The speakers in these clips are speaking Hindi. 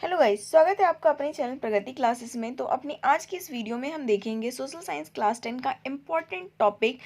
हेलो गाइस, स्वागत है आपका अपने चैनल प्रगति क्लासेस में। तो अपनी आज की इस वीडियो में हम देखेंगे सोशल साइंस क्लास 10 का इम्पॉर्टेंट टॉपिक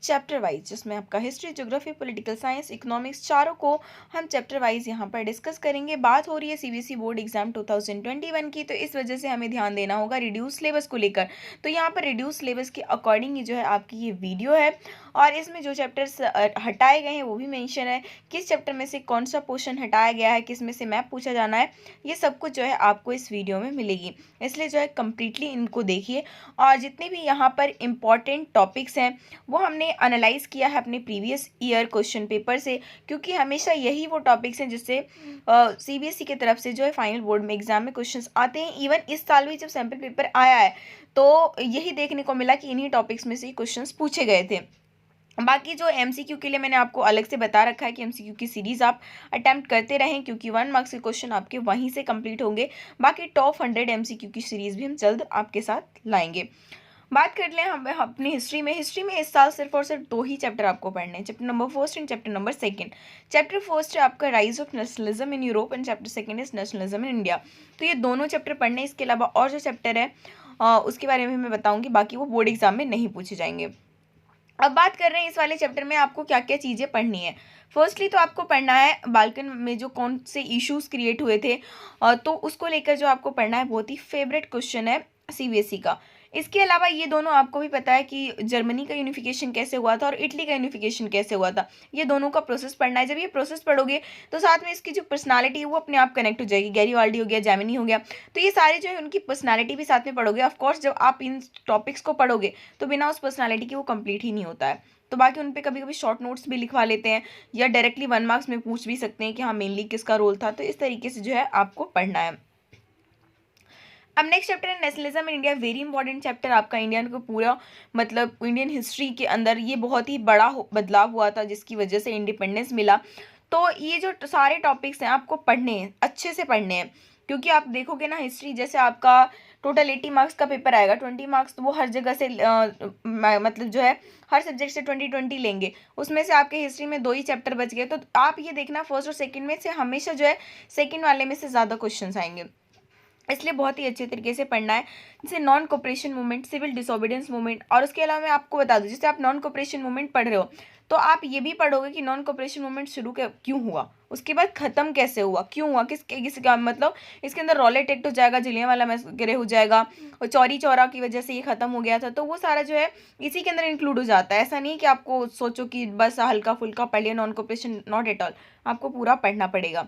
चैप्टर वाइज, जिसमें आपका history, geography, political science, economics चारों को हम चैप्टर वाइज यहाँ पर डिस्कस करेंगे। बात हो रही है सीबीएसई बोर्ड एग्जाम 2021 की, तो इस वजह से हमें ध्यान देना होगा रिड्यूस सिलेबस को लेकर। तो यहाँ पर रिड्यूस सिलेबस के अकॉर्डिंग ही जो है आपकी ये वीडियो है, और इसमें जो चैप्टर्स हटाए गए हैं वो भी मेंशन है, किस चैप्टर में से कौन सा पोर्शन हटाया गया है, किस में से मैप पूछा जाना है, ये सब कुछ जो है आपको इस वीडियो में मिलेगी। इसलिए जो है कम्प्लीटली इनको देखिए, और जितने भी यहाँ पर इम्पॉर्टेंट टॉपिक्स हैं वो हमने एनालाइज किया है अपने प्रीवियस ईयर क्वेश्चन पेपर से, क्योंकि हमेशा यही वो टॉपिक्स हैं जिससे सीबीएसई की तरफ से जो है फाइनल बोर्ड में एग्जाम में क्वेश्चंस आते हैं। इवन इस साल भी जब सैम्पल पेपर आया है तो यही देखने को मिला कि इन्हीं टॉपिक्स में से ही क्वेश्चंस पूछे गए थे। बाकी जो एमसीक्यू के लिए मैंने आपको अलग से बता रखा है कि एमसीक्यू की सीरीज़ आप अटेम्प्ट करते रहें, क्योंकि 1 मार्क्स के क्वेश्चन आपके वहीं से कंप्लीट होंगे। बाकी टॉप 100 एमसीक्यू की सीरीज़ भी हम जल्द आपके साथ लाएंगे। बात कर लें हम अपनी हिस्ट्री में इस साल सिर्फ और सिर्फ 2 ही चैप्टर आपको पढ़ने हैं, chapter number 1 and chapter number 2। Chapter 1 है आपका rise of nationalism in Europe and chapter 2 is nationalism in India. तो ये दोनों चैप्टर पढ़ने, इसके अलावा और जो चैप्टर है उसके बारे में मैं बताऊँगी, बाकी वो बोर्ड एग्जाम में नहीं पूछे जाएंगे। अब बात कर रहे हैं इस वाले चैप्टर में आपको क्या क्या चीज़ें पढ़नी है। फर्स्टली तो आपको पढ़ना है बाल्कन में जो कौन से इश्यूज क्रिएट हुए थे, तो उसको लेकर जो आपको पढ़ना है, बहुत ही फेवरेट क्वेश्चन है सीबीएसई का। इसके अलावा ये दोनों आपको भी पता है कि जर्मनी का यूनिफिकेशन कैसे हुआ था और इटली का यूनिफिकेशन कैसे हुआ था। ये दोनों का प्रोसेस पढ़ना है। जब ये प्रोसेस पढ़ोगे तो साथ में इसकी जो पर्सनालिटी है वो अपने आप कनेक्ट हो जाएगी। गैरीवाल्डी हो गया, जैमिनी हो गया, तो ये सारे जो है उनकी पर्सनालिटी भी साथ में पढ़ोगे। ऑफकोर्स जब आप इन टॉपिक्स को पढ़ोगे तो बिना उस पर्सनालिटी के वो कंप्लीट ही नहीं होता है। तो बाकी उन पे कभी कभी शॉर्ट नोट्स भी लिखवा लेते हैं, या डायरेक्टली 1 मार्क्स में पूछ भी सकते हैं कि हाँ मेनली किसका रोल था। तो इस तरीके से जो है आपको पढ़ना है। अब नेक्स्ट चैप्टर है nationalism in India. Very important chapter आपका। इंडियन को पूरा मतलब इंडियन हिस्ट्री के अंदर ये बहुत ही बड़ा बदलाव हुआ था जिसकी वजह से इंडिपेंडेंस मिला। तो ये जो सारे टॉपिक्स हैं आपको पढ़ने हैं, अच्छे से पढ़ने हैं, क्योंकि आप देखोगे ना हिस्ट्री, जैसे आपका टोटल 80 मार्क्स का पेपर आएगा, 20 मार्क्स तो वो हर जगह से मतलब जो है हर सब्जेक्ट से 20-20 लेंगे। उसमें से आपके हिस्ट्री में 2 ही चैप्टर बच गए, तो आप ये देखना फर्स्ट और सेकंड में से हमेशा जो है सेकंड वाले में से ज़्यादा क्वेश्चंस आएंगे। इसलिए बहुत ही अच्छे तरीके से पढ़ना है। जैसे non cooperation movement, civil disobedience movement, और उसके अलावा मैं आपको बता दूं, जैसे आप नॉन कोऑपरेशन मूवमेंट पढ़ रहे हो तो आप ये भी पढ़ोगे कि नॉन कोऑपरेशन मूवमेंट शुरू क्यों हुआ, उसके बाद खत्म कैसे हुआ, क्यों हुआ, किसका मतलब इसके अंदर रॉलेट एक्ट हो जाएगा, जलियांवाला मैसेकर हो जाएगा, और चौरी चौरा की वजह से ये खत्म हो गया था। तो वो सारा जो है इसी के अंदर इंक्लूड हो जाता है। ऐसा नहीं कि आपको सोचो कि बस हल्का फुल्का पढ़ लिया non cooperation, not at all, आपको पूरा पढ़ना पड़ेगा।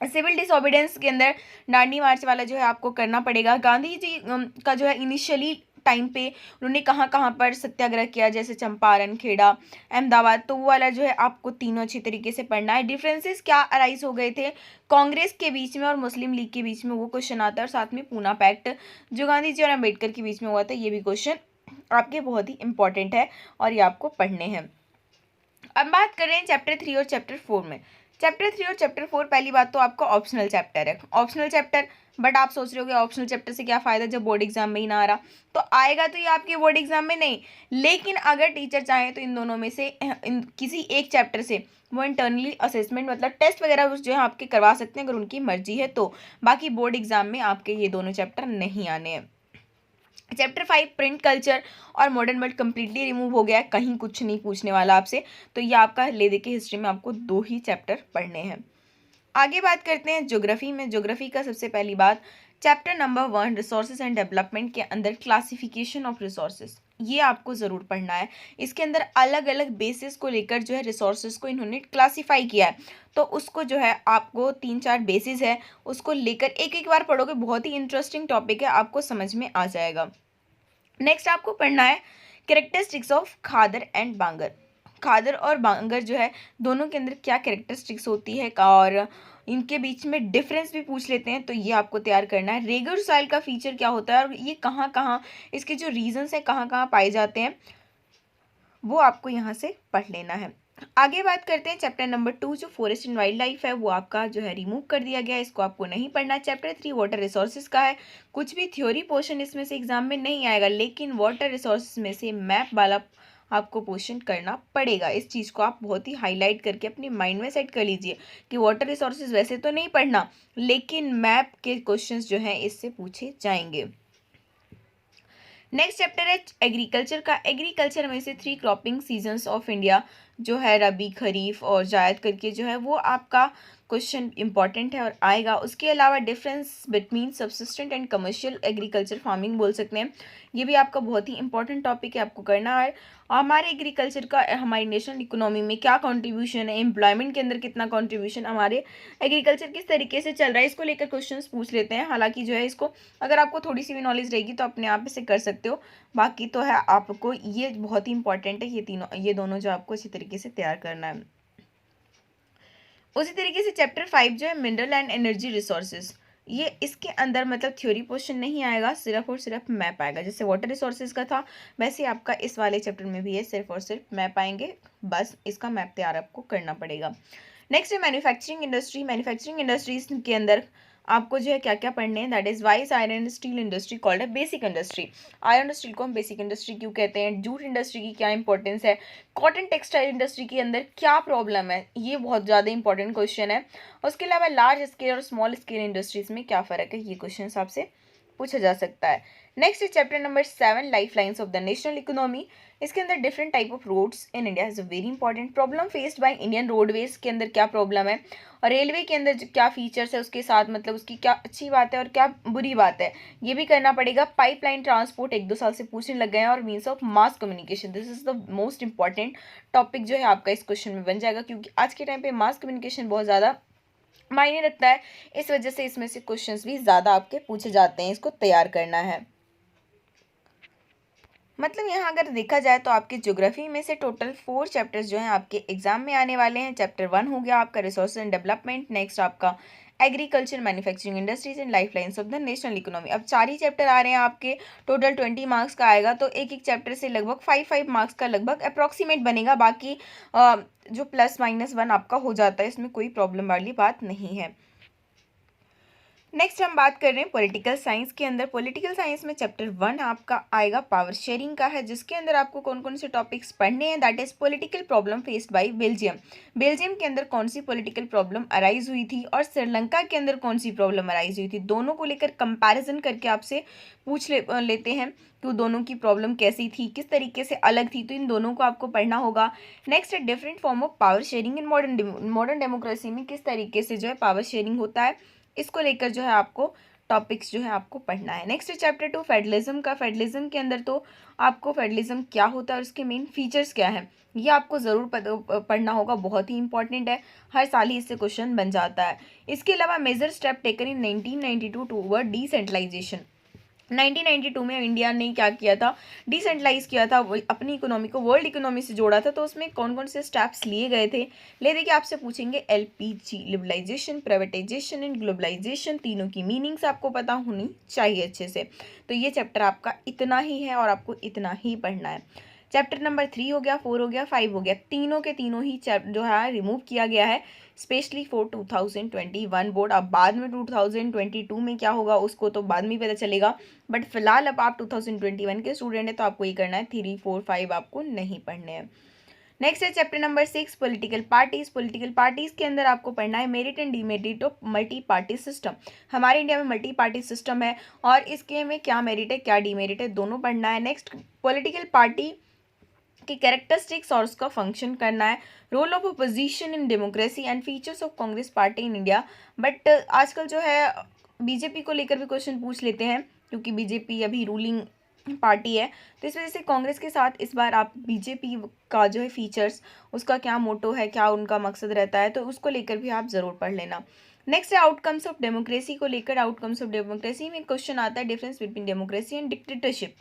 सिविल डिसोबीडियंस के अंदर डांडी मार्च वाला जो है आपको करना पड़ेगा। गांधी जी का जो है इनिशियली टाइम पे उन्होंने कहाँ कहाँ पर सत्याग्रह किया, जैसे चंपारण, खेड़ा, अहमदाबाद, तो वो वाला जो है आपको तीनों अच्छी तरीके से पढ़ना है। डिफरेंसेस क्या अराइज हो गए थे कांग्रेस के बीच में और मुस्लिम लीग के बीच में, वो क्वेश्चन आता है। और साथ में पूना पैक्ट जो गांधी जी और अम्बेडकर के बीच में हुआ था, ये भी क्वेश्चन आपके बहुत ही इंपॉर्टेंट है और ये आपको पढ़ने हैं। अब बात कर रहे हैं चैप्टर 3 और चैप्टर 4 में। चैप्टर 3 और चैप्टर 4, पहली बात तो आपका ऑप्शनल चैप्टर है। ऑप्शनल चैप्टर, बट आप सोच रहे हो ऑप्शनल चैप्टर से क्या फ़ायदा जब बोर्ड एग्जाम में ही ना आ रहा। तो आएगा तो ये आपके बोर्ड एग्जाम में नहीं, लेकिन अगर टीचर चाहें तो इन दोनों में से किसी एक चैप्टर से वो इंटरनली असेसमेंट मतलब टेस्ट वगैरह जो है आपके करवा सकते हैं, अगर उनकी मर्जी है तो। बाकी बोर्ड एग्जाम में आपके ये दोनों चैप्टर नहीं आने हैं। चैप्टर 5 प्रिंट कल्चर और मॉडर्न वर्ल्ड कंप्लीटली रिमूव हो गया है, कहीं कुछ नहीं पूछने वाला आपसे। तो ये आपका ले दे के हिस्ट्री में आपको 2 ही चैप्टर पढ़ने हैं। आगे बात करते हैं ज्योग्राफी में। ज्योग्राफी का सबसे पहली बात, chapter number 1 resources and development के अंदर क्लासिफिकेशन ऑफ रिसोर्सेज, ये आपको ज़रूर पढ़ना है। इसके अंदर अलग अलग बेसिस को लेकर जो है रिसोर्सेज को इन्होंने क्लासीफाई किया है, तो उसको जो है आपको 3-4 बेसिस है उसको लेकर एक एक बार पढ़ोगे। बहुत ही इंटरेस्टिंग टॉपिक है, आपको समझ में आ जाएगा। नेक्स्ट आपको पढ़ना है कैरेक्टरिस्टिक्स ऑफ खादर एंड बांगर। खादर और बांगर जो है दोनों के अंदर क्या कैरेक्टरिस्टिक्स होती है और इनके बीच में डिफरेंस भी पूछ लेते हैं, तो ये आपको तैयार करना है। रेगुलर सॉइल का फीचर क्या होता है और ये कहाँ कहाँ इसके जो रीजंस हैं कहाँ कहाँ पाए जाते हैं, वो आपको यहाँ से पढ़ लेना है। आगे बात करते हैं चैप्टर नंबर 2 जो फॉरेस्ट एंड वाइल्ड लाइफ है, वो आपका जो है रिमूव कर दिया गया है, इसको आपको नहीं पढ़ना। चैप्टर 3 वाटर रिसोर्सेज का है, कुछ भी थ्योरी पोर्शन इसमें से एग्जाम में नहीं आएगा, लेकिन वाटर रिसोर्सेज में से मैप वाला आपको क्वेश्चन करना पड़ेगा। इस चीज़ को आप बहुत ही हाईलाइट करके अपने माइंड में सेट कर लीजिए कि वाटर रिसोर्सेज वैसे तो नहीं पढ़ना, लेकिन मैप के क्वेश्चंस जो हैं इससे पूछे जाएंगे। नेक्स्ट चैप्टर है एग्रीकल्चर का। एग्रीकल्चर में से 3 क्रॉपिंग सीजन्स ऑफ इंडिया जो है रबी, खरीफ और जायद करके जो है वो आपका क्वेश्चन इंपॉर्टेंट है और आएगा। उसके अलावा difference between subsistent and commercial agriculture farming बोल सकते हैं, ये भी आपका बहुत ही इंपॉर्टेंट टॉपिक है, आपको करना है। हमारे एग्रीकल्चर का हमारी नेशनल इकोनॉमी में क्या कंट्रीब्यूशन है, एम्प्लॉयमेंट के अंदर कितना कंट्रीब्यूशन, हमारे एग्रीकल्चर किस तरीके से चल रहा है, इसको लेकर क्वेश्चंस पूछ लेते हैं। हालांकि जो है इसको अगर आपको थोड़ी सी भी नॉलेज रहेगी तो अपने आप इसे कर सकते हो, बाकी तो है आपको ये बहुत ही इंपॉर्टेंट है, ये दोनों जो आपको अच्छी तरीके से तैयार करना है। उसी तरीके से चैप्टर 5 जो है मिनरल एंड एनर्जी रिसोर्सेज, ये इसके अंदर मतलब थ्योरी पोर्शन नहीं आएगा, सिर्फ और सिर्फ मैप आएगा। जैसे वाटर रिसोर्सेज का था वैसे आपका इस वाले चैप्टर में भी है, सिर्फ और सिर्फ मैप आएंगे, बस इसका मैप तैयार आपको करना पड़ेगा। नेक्स्ट है मैन्युफैक्चरिंग इंडस्ट्री। मैन्युफैक्चरिंग इंडस्ट्रीज के अंदर आपको जो है क्या क्या पढ़ने हैं, that is wise iron steel industry called है बेसिक इंडस्ट्री। आयरन स्टील को हम बेसिक इंडस्ट्री क्यों कहते हैं, जूट इंडस्ट्री की क्या इंपॉर्टेंस है, कॉटन टेक्सटाइल इंडस्ट्री के अंदर क्या प्रॉब्लम है, ये बहुत ज़्यादा इंपॉर्टेंट क्वेश्चन है। उसके अलावा लार्ज स्केल और स्मॉल स्केल इंडस्ट्रीज में क्या फ़र्क है, ये क्वेश्चन आपसे पूछा जा सकता है। Next is chapter number 7 life lines of the national economy. इसके अंदर different type of roads in India is a very important, problem faced by Indian roadways के अंदर क्या प्रॉब्लम है, और रेलवे के अंदर क्या फीचर्स है उसके साथ, मतलब उसकी क्या अच्छी बात है और क्या बुरी बात है, ये भी करना पड़ेगा। पाइपलाइन ट्रांसपोर्ट 1-2 साल से पूछने लग गए हैं, और means of mass communication, this is the most important topic जो है आपका इस क्वेश्चन में बन जाएगा, क्योंकि आज के टाइम पे मास कम्युनिकेशन बहुत ज़्यादा मायने रखता है, इस वजह से इसमें से क्वेश्चंस भी ज़्यादा आपके पूछे जाते हैं, इसको तैयार करना है। मतलब यहाँ अगर देखा जाए तो आपके ज्योग्राफी में से टोटल 4 चैप्टर्स जो हैं आपके एग्जाम में आने वाले हैं। चैप्टर 1 हो गया आपका रिसोर्स एंड डेवलपमेंट, नेक्स्ट आपका agriculture, manufacturing industries and life lines of the national economy. अब 4 ही चैप्टर आ रहे हैं आपके, टोटल 20 मार्क्स का आएगा, तो एक एक चैप्टर से लगभग 5 मार्क्स का लगभग अप्रॉक्सीमेट बनेगा। बाकी जो +-1 आपका हो जाता है, इसमें कोई प्रॉब्लम वाली बात नहीं है। नेक्स्ट हम बात कर रहे हैं पॉलिटिकल साइंस के अंदर। पॉलिटिकल साइंस में चैप्टर 1 आपका आएगा पावर शेयरिंग का है, जिसके अंदर आपको कौन कौन से टॉपिक्स पढ़ने हैं, that is political problem faced bye Belgium. Belgium के अंदर कौन सी पॉलिटिकल प्रॉब्लम अराइज हुई थी और श्रीलंका के अंदर कौन सी प्रॉब्लम अराइज हुई थी, दोनों को लेकर कंपैरिजन करके आपसे पूछ लेते हैं कि दोनों की प्रॉब्लम कैसी थी, किस तरीके से अलग थी, तो इन दोनों को आपको पढ़ना होगा। नेक्स्ट है different form of power sharing in modern democracy में किस तरीके से जो है पावर शेयरिंग होता है, इसको लेकर जो है आपको टॉपिक्स जो है आपको पढ़ना है। नेक्स्ट चैप्टर 2 फेडरलिज्म का। फेडरलिज्म के अंदर तो आपको फेडरलिज्म क्या होता है और उसके मेन फीचर्स क्या है, ये आपको ज़रूर पढ़ना होगा, बहुत ही इंपॉर्टेंट है, हर साल ही इससे क्वेश्चन बन जाता है। इसके अलावा major step taken in 1992 toward decentralisation. 1992 में इंडिया ने क्या किया था, डिसेंट्रलाइज किया था, अपनी इकोनॉमी को वर्ल्ड इकोनॉमी से जोड़ा था, तो उसमें कौन कौन से स्टेप्स लिए गए थे, ले देखिए आपसे पूछेंगे। LPG, liberalisation, privatisation and globalisation, तीनों की मीनिंग्स आपको पता होनी चाहिए अच्छे से। तो ये चैप्टर आपका इतना ही है और आपको इतना ही पढ़ना है। चैप्टर नंबर 3 हो गया, 4 हो गया, 5 हो गया, तीनों के तीनों ही चैप्टर जो है रिमूव किया गया है, स्पेशली फॉर 2021 बोर्ड। अब बाद में 2022 में क्या होगा उसको तो बाद में पता चलेगा, बट फिलहाल अब आप 2021 के स्टूडेंट है तो आपको ये करना है, 3, 4, 5 आपको नहीं पढ़ने हैं। नेक्स्ट है chapter number 6 political parties. Political parties के अंदर आपको पढ़ना है merit and demerit of multi party system. हमारे इंडिया में मल्टी पार्टी सिस्टम है और इसके में क्या मेरिट है क्या डीमेरिट है, दोनों पढ़ना है। नेक्स्ट पॉलिटिकल पार्टी की कैरेक्टरिस्टिक्स और उसका फंक्शन करना है। Role of opposition in democracy and features of Congress party in India. But आजकल जो है बीजेपी को लेकर भी क्वेश्चन पूछ लेते हैं, क्योंकि बीजेपी अभी रूलिंग पार्टी है, तो इस वजह से कांग्रेस के साथ इस बार आप बीजेपी का जो है फीचर्स, उसका क्या मोटो है, क्या उनका मकसद रहता है, तो उसको लेकर भी आप ज़रूर पढ़ लेना। नेक्स्ट है आउटकम्स ऑफ डेमोक्रेसी को लेकर। आउटकम्स ऑफ डेमोक्रेसी में क्वेश्चन आता है difference between democracy and dictatorship,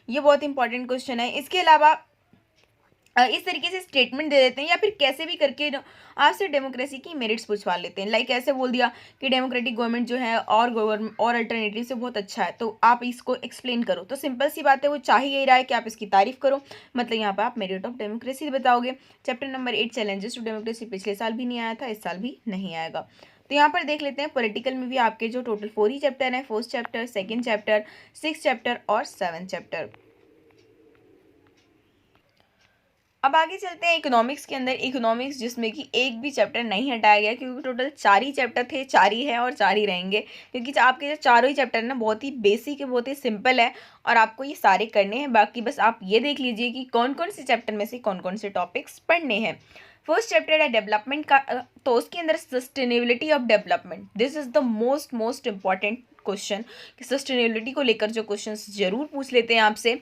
ये बहुत इंपॉर्टेंट क्वेश्चन है। इसके अलावा इस तरीके से स्टेटमेंट दे देते हैं या फिर कैसे भी करके आपसे डेमोक्रेसी की मेरिट्स पूछवा लेते हैं, लाइक ऐसे बोल दिया कि डेमोक्रेटिक गवर्नमेंट जो है और अल्टरनेटिव से बहुत अच्छा है, तो आप इसको एक्सप्लेन करो, तो सिंपल सी बात है, वो चाह ही यही रहा है कि आप इसकी तारीफ करो, मतलब यहाँ पर आप मेरिट ऑफ डेमोक्रेसी बताओगे। Chapter number 8 challenges to democracy, पिछले साल भी नहीं आया था, इस साल भी नहीं आएगा। तो यहाँ पर देख लेते हैं पॉलिटिकल में भी आपके जो टोटल 4 ही चैप्टर हैं, 1st chapter, 2nd chapter, 6th chapter और 7th चैप्टर। अब आगे चलते हैं इकोनॉमिक्स के अंदर। इकोनॉमिक्स जिसमें कि एक भी चैप्टर नहीं हटाया गया, क्योंकि टोटल 4 ही चैप्टर थे, 4 ही है और 4 ही रहेंगे, क्योंकि आपके जो चारों ही चैप्टर ना बहुत ही बेसिक है, बहुत ही सिंपल है और आपको ये सारे करने हैं। बाकी बस आप ये देख लीजिए कि कौन कौन से चैप्टर में से कौन कौन से टॉपिक्स पढ़ने हैं। फर्स्ट चैप्टर है डेवलपमेंट का, तो उसके अंदर sustainability of development, this is the most important question, कि सस्टेनेबिलिटी को लेकर जो क्वेश्चन जरूर पूछ लेते हैं आपसे।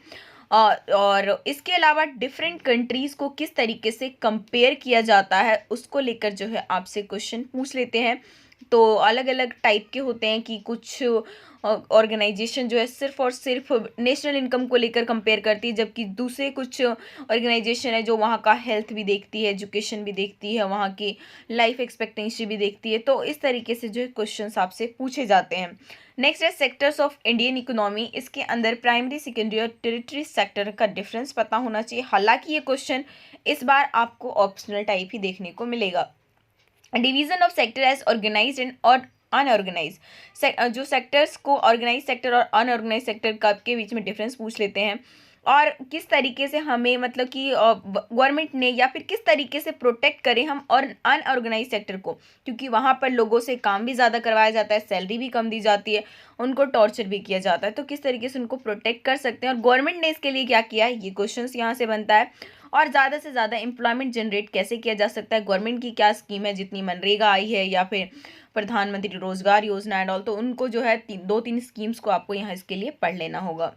और इसके अलावा डिफरेंट कंट्रीज़ को किस तरीके से कंपेयर किया जाता है उसको लेकर जो है आपसे क्वेश्चन पूछ लेते हैं। तो अलग अलग टाइप के होते हैं कि कुछ ऑर्गेनाइजेशन जो है सिर्फ और सिर्फ नेशनल इनकम को लेकर कंपेयर करती है, जबकि दूसरे कुछ ऑर्गेनाइजेशन है जो वहाँ का हेल्थ भी देखती है, एजुकेशन भी देखती है, वहाँ की लाइफ एक्सपेक्टेंसी भी देखती है। तो इस तरीके से जो है क्वेश्चंस आपसे पूछे जाते हैं। नेक्स्ट है सेक्टर्स ऑफ इंडियन इकोनॉमी। इसके अंदर प्राइमरी, सेकेंडरी और टेरिटरी सेक्टर का डिफरेंस पता होना चाहिए। हालांकि ये क्वेश्चन इस बार आपको ऑप्शनल टाइप ही देखने को मिलेगा। Division of sector as organised and और अनऑर्गेनाइज, जो सेक्टर्स को ऑर्गेनाइज सेक्टर और अनऑर्गेनाइज सेक्टर का के बीच में डिफरेंस पूछ लेते हैं, और किस तरीके से हमें मतलब कि गवर्नमेंट ने या फिर किस तरीके से प्रोटेक्ट करें हम और अनऑर्गेनाइज सेक्टर को, क्योंकि वहाँ पर लोगों से काम भी ज़्यादा करवाया जाता है, सैलरी भी कम दी जाती है, उनको टॉर्चर भी किया जाता है। तो किस तरीके से उनको प्रोटेक्ट कर सकते हैं और गवर्नमेंट ने इसके लिए क्या किया है, ये क्वेश्चन यहाँ से बनता है। और ज़्यादा से ज़्यादा एम्प्लॉयमेंट जनरेट कैसे किया जा सकता है, गवर्नमेंट की क्या स्कीम है, जितनी मनरेगा आई है या फिर प्रधानमंत्री रोजगार योजना एंड ऑल, तो उनको जो है 2-3 स्कीम्स को आपको यहाँ इसके लिए पढ़ लेना होगा।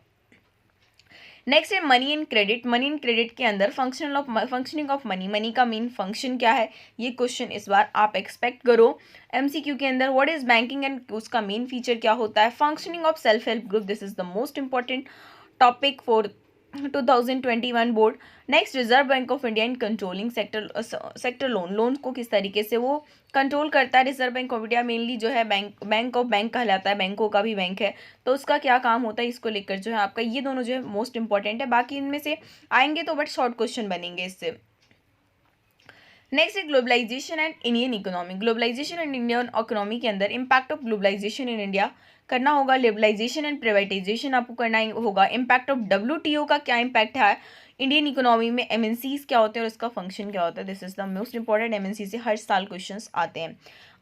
नेक्स्ट है money and credit. Money and credit के अंदर फंक्शनिंग ऑफ मनी, मनी का मेन फंक्शन क्या है, ये क्वेश्चन इस बार आप एक्सपेक्ट करो एमसीक्यू के अंदर। व्हाट इज बैंकिंग एंड उसका मेन फीचर क्या होता है। Functioning of self help group, this is the most important topic for 2021 board. Next, reserve bank of India in controlling sector loan को किस तरीके से वो कंट्रोल करता है। Reserve bank of India mainly जो है बैंक ऑफ बैंक कहलाता है, बैंकों का भी बैंक है, तो उसका क्या काम होता है, इसको लेकर जो है आपका ये दोनों जो है मोस्ट इंपॉर्टेंट है। बाकी इनमें से आएंगे तो बट शॉर्ट क्वेश्चन बनेंगे इससे। नेक्स्ट है globalisation and Indian economy. Globalisation and Indian economy के अंदर impact of globalisation in India करना होगा। लिबरलाइजेशन एंड प्राइवेटाइजेशन आपको करना होगा। इम्पैक्ट ऑफ WTO का क्या इम्पैक्ट है इंडियन इकोनॉमी में, MNCs क्या होते हैं और उसका फंक्शन क्या होता है, this is the most important. MNC से हर साल क्वेश्चंस आते हैं।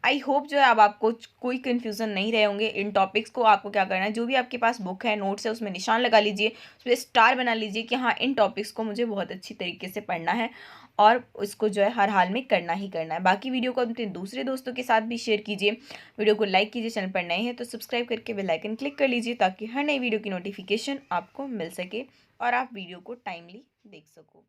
आई होप जो है अब आपको कोई कन्फ्यूजन नहीं रहे होंगे इन टॉपिक्स को। आपको क्या करना है, जो भी आपके पास बुक है, नोट्स है, उसमें निशान लगा लीजिए, उसमें स्टार बना लीजिए कि हाँ इन टॉपिक्स को मुझे बहुत अच्छी तरीके से पढ़ना है और उसको जो है हर हाल में करना ही करना है। बाकी वीडियो को अपने दूसरे दोस्तों के साथ भी शेयर कीजिए, वीडियो को लाइक कीजिए, चैनल पर नए हैं तो सब्सक्राइब करके बेल आइकन क्लिक कर लीजिए ताकि हर नई वीडियो की नोटिफिकेशन आपको मिल सके और आप वीडियो को टाइमली देख सको।